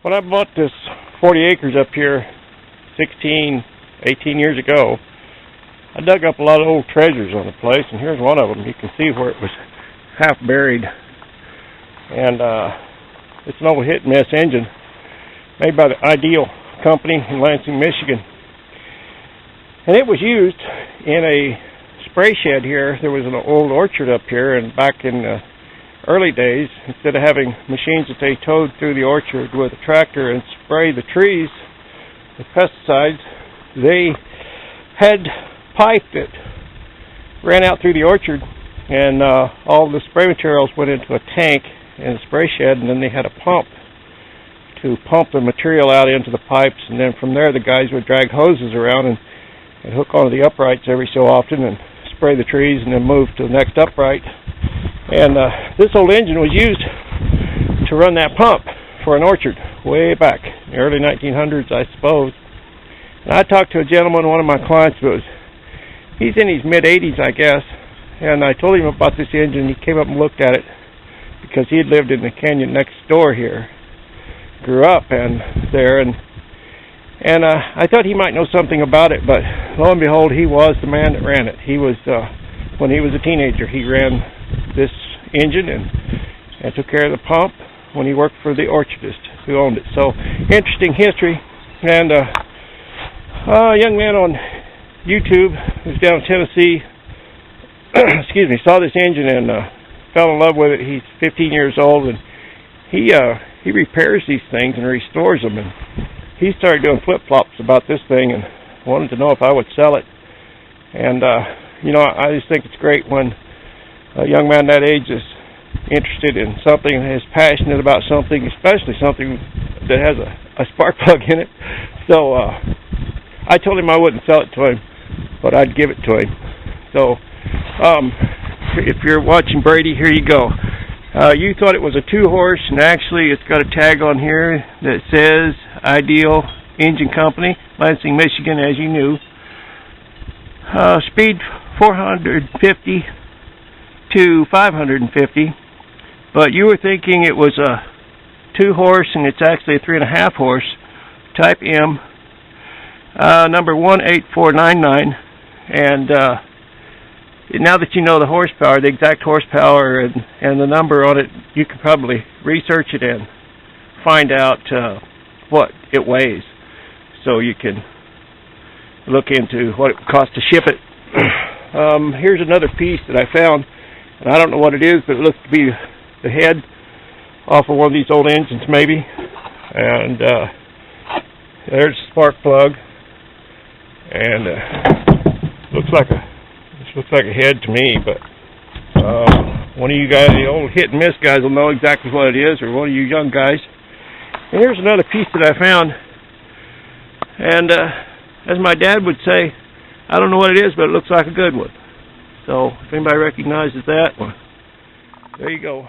When I bought this 40 acres up here 16, 18 years ago, I dug up a lot of old treasures on the place, and here's one of them. You can see where it was half buried. And it's an old hit-and-miss engine made by the Ideal Company in Lansing, Michigan. And it was used in a spray shed here. There was an old orchard up here, and back in the early days, instead of having machines that they towed through the orchard with a tractor and spray the trees with pesticides, they had pipe that ran out through the orchard, and all the spray materials went into a tank in the spray shed, and then they had a pump to pump the material out into the pipes, and then from there the guys would drag hoses around and hook onto the uprights every so often and spray the trees and then move to the next upright. And this old engine was used to run that pump for an orchard way back in the early 1900s, I suppose. And I talked to a gentleman, one of my clients, he's in his mid-80s, I guess, and I told him about this engine. He came up and looked at it because he had lived in the canyon next door here, grew up and I thought he might know something about it, but lo and behold, he was the man that ran it. He was, when he was a teenager, he ran this engine and took care of the pump when he worked for the orchardist who owned it. So, interesting history. And a young man on YouTube who's down in Tennessee, excuse me, saw this engine and fell in love with it. He's 15 years old, and he repairs these things and restores them. And he started doing flip-flops about this thing and wanted to know if I would sell it. And, I just think it's great when a young man that age is interested in something and is passionate about something, especially something that has a spark plug in it. So I told him I wouldn't sell it to him, but I'd give it to him. So if you're watching Brady, here you go. You thought it was a 2-horse, and actually it's got a tag on here that says Ideal Engine Company, Lansing, Michigan, as you knew. Speed 450 to 550, but you were thinking it was a 2-horse, and it's actually a 3.5-horse, Type M, number 18499, and now that you know the horsepower, the exact horsepower and the number on it, you can probably research it and find out what it weighs, so you can look into what it would cost to ship it. Here's another piece that I found, and I don't know what it is, but it looks to be the head off of one of these old engines, maybe. And there's a spark plug, and looks like a head to me. But one of you guys, the old hit and miss guys, will know exactly what it is, or one of you young guys. And here's another piece that I found, and as my dad would say, I don't know what it is, but it looks like a good one. So if anybody recognizes that, well, there you go.